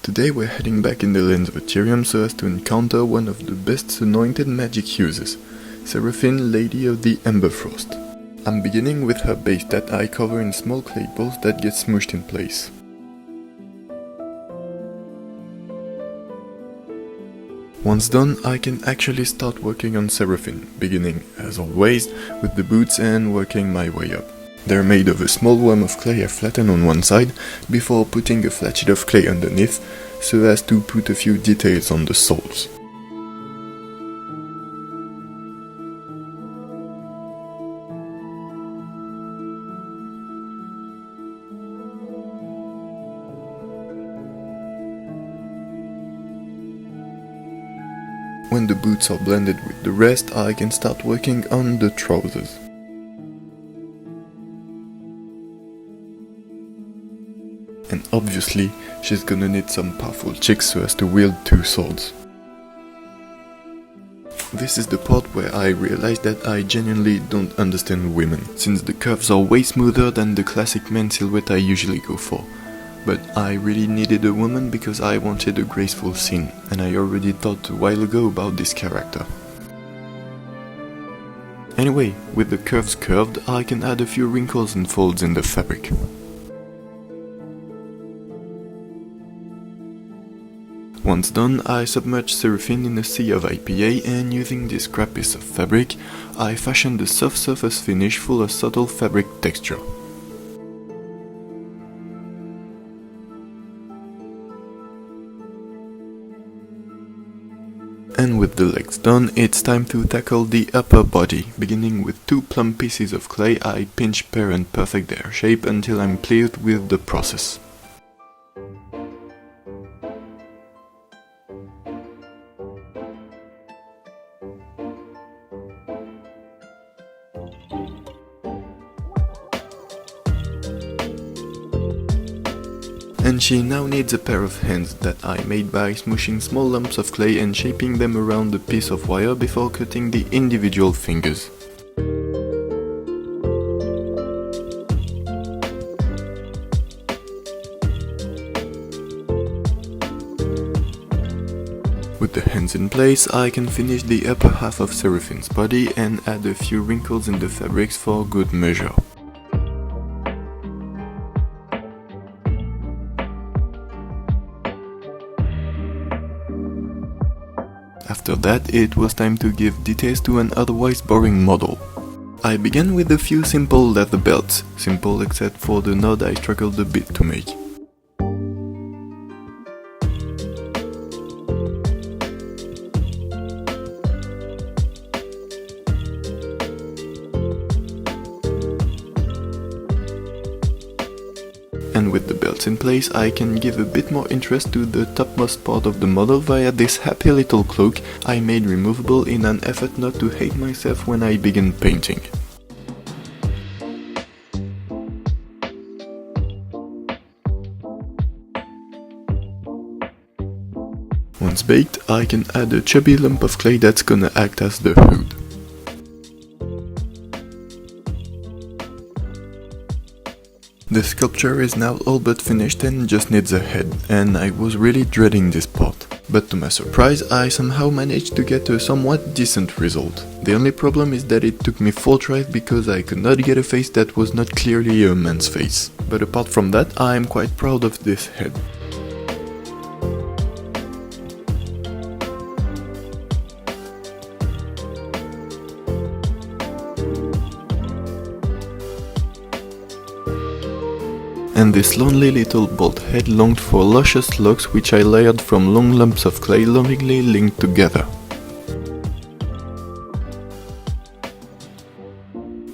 Today we're heading back in the lands of Attirium so as to encounter one of the best anointed magic users, Seraphine, Lady of the Emberfrost. I'm beginning with her base that I cover in small clay balls that get smooshed in place. Once done, I can actually start working on Seraphine, beginning, as always, with the boots and working my way up. They're made of a small worm of clay I flatten on one side, before putting a flat sheet of clay underneath, so as to put a few details on the soles. When the boots are blended with the rest, I can start working on the trousers. And obviously, she's gonna need some powerful chicks so as to wield two swords. This is the part where I realized that I genuinely don't understand women, since the curves are way smoother than the classic man silhouette I usually go for. But I really needed a woman because I wanted a graceful scene, and I already thought a while ago about this character. Anyway, with the curves curved, I can add a few wrinkles and folds in the fabric. Once done, I submerge Seraphine in a sea of IPA, and using this scrap piece of fabric, I fashioned a soft surface finish full of subtle fabric texture. And with the legs done, it's time to tackle the upper body, beginning with two plump pieces of clay. I pinch, pare and perfect their shape until I'm pleased with the process. And she now needs a pair of hands that I made by smooshing small lumps of clay and shaping them around a piece of wire before cutting the individual fingers. With the hands in place, I can finish the upper half of Seraphine's body and add a few wrinkles in the fabrics for good measure. After that, it was time to give details to an otherwise boring model. I began with a few simple leather belts, simple except for the knot I struggled a bit to make. And with the belts in place, I can give a bit more interest to the topmost part of the model via this happy little cloak I made removable in an effort not to hate myself when I began painting. Once baked, I can add a chubby lump of clay that's gonna act as the hood. The sculpture is now all but finished and just needs a head, and I was really dreading this part. But to my surprise, I somehow managed to get a somewhat decent result. The only problem is that it took me 4 tries because I could not get a face that was not clearly a man's face. But apart from that, I am quite proud of this head. And this lonely little bald head longed for luscious locks which I layered from long lumps of clay lovingly linked together.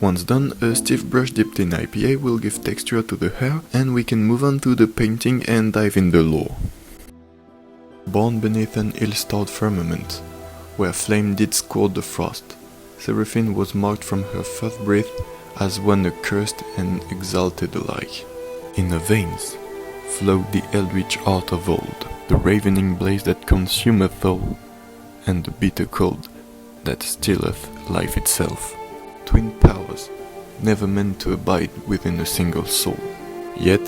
Once done, a stiff brush dipped in IPA will give texture to the hair, and we can move on to the painting and dive in the lore. Born beneath an ill-starred firmament, where flame did score the frost, Seraphine was marked from her first breath as one accursed and exalted alike. In her veins flowed the eldritch art of old, the ravening blaze that consumeth all, and the bitter cold that stilleth life itself. Twin powers, never meant to abide within a single soul. Yet,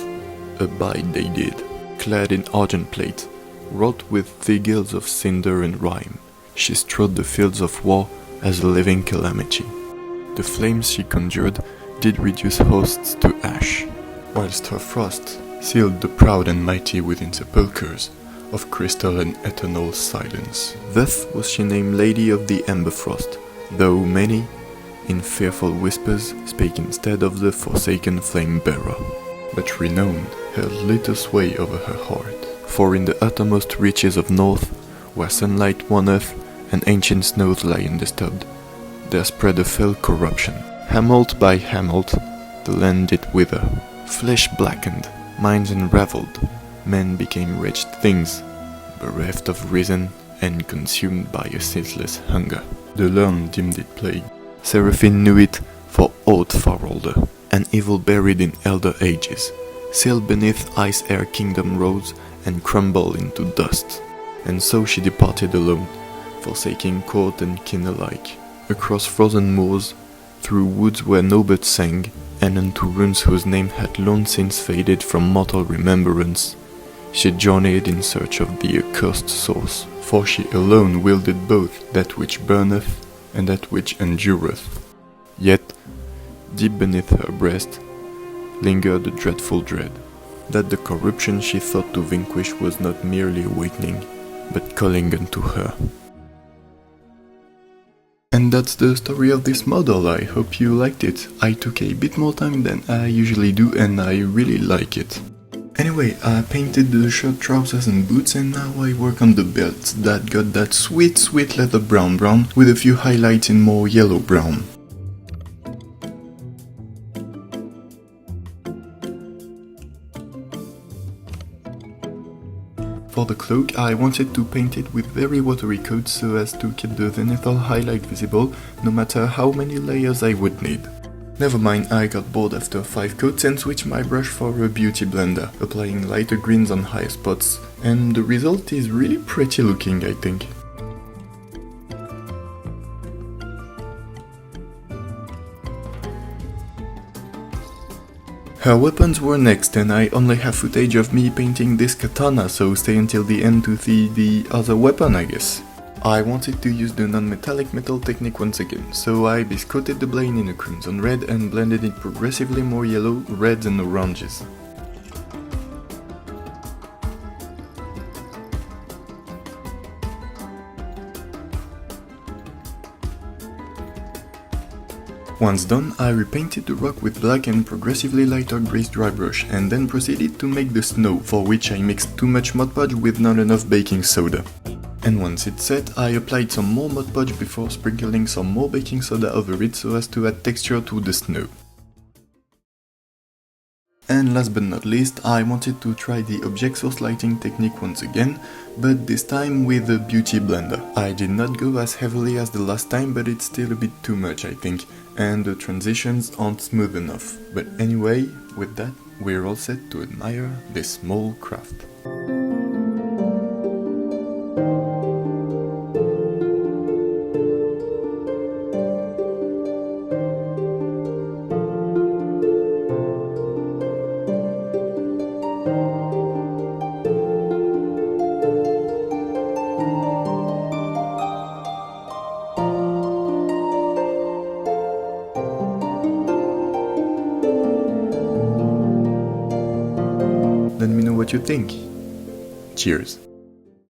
abide they did, clad in argent plate, wrought with sigils of cinder and rime. She strode the fields of war as a living calamity. The flames she conjured did reduce hosts to ash, whilst her frost sealed the proud and mighty within sepulchres of crystal and eternal silence. Thus was she named Lady of the Emberfrost, though many, in fearful whispers, spake instead of the forsaken flame-bearer. But renown held little sway over her heart, for in the uttermost reaches of north, where sunlight waneth and ancient snows lie undisturbed, there spread a fell corruption. Hamlet by Hamlet, the land did wither. Flesh blackened, minds unravelled, men became wretched things, bereft of reason and consumed by a ceaseless hunger. The learned deemed it plague. Seraphine knew it for aught far older. An evil buried in elder ages, sealed beneath ice-air kingdom rose and crumbled into dust. And so she departed alone, forsaking court and kin alike, across frozen moors, through woods where no bird sang, and unto ruins whose name had long since faded from mortal remembrance. She journeyed in search of the accursed source, for she alone wielded both that which burneth and that which endureth. Yet, deep beneath her breast, lingered a dreadful dread, that the corruption she thought to vanquish was not merely awakening, but calling unto her. And that's the story of this model. I hope you liked it. I took a bit more time than I usually do and I really like it. Anyway, I painted the shirt, trousers and boots, and now I work on the belt that got that sweet leather brown with a few highlights in more yellow brown. For the cloak, I wanted to paint it with very watery coats so as to keep the zenithal highlight visible, no matter how many layers I would need. Never mind, I got bored after 5 coats and switched my brush for a beauty blender, applying lighter greens on higher spots, and the result is really pretty looking, I think. Her weapons were next, and I only have footage of me painting this katana, so stay until the end to see the other weapon, I guess. I wanted to use the non-metallic metal technique once again, so I biscoated the blade in a crimson red and blended it progressively more yellow, reds and oranges. Once done, I repainted the rock with black and progressively lighter grease dry brush, and then proceeded to make the snow, for which I mixed too much Mod Podge with not enough baking soda. And once it's set, I applied some more Mod Podge before sprinkling some more baking soda over it so as to add texture to the snow. And last but not least, I wanted to try the object source lighting technique once again, but this time with a beauty blender. I did not go as heavily as the last time, but it's still a bit too much, I think, and the transitions aren't smooth enough. But anyway, with that, we're all set to admire this small craft. Let me know what you think. Cheers.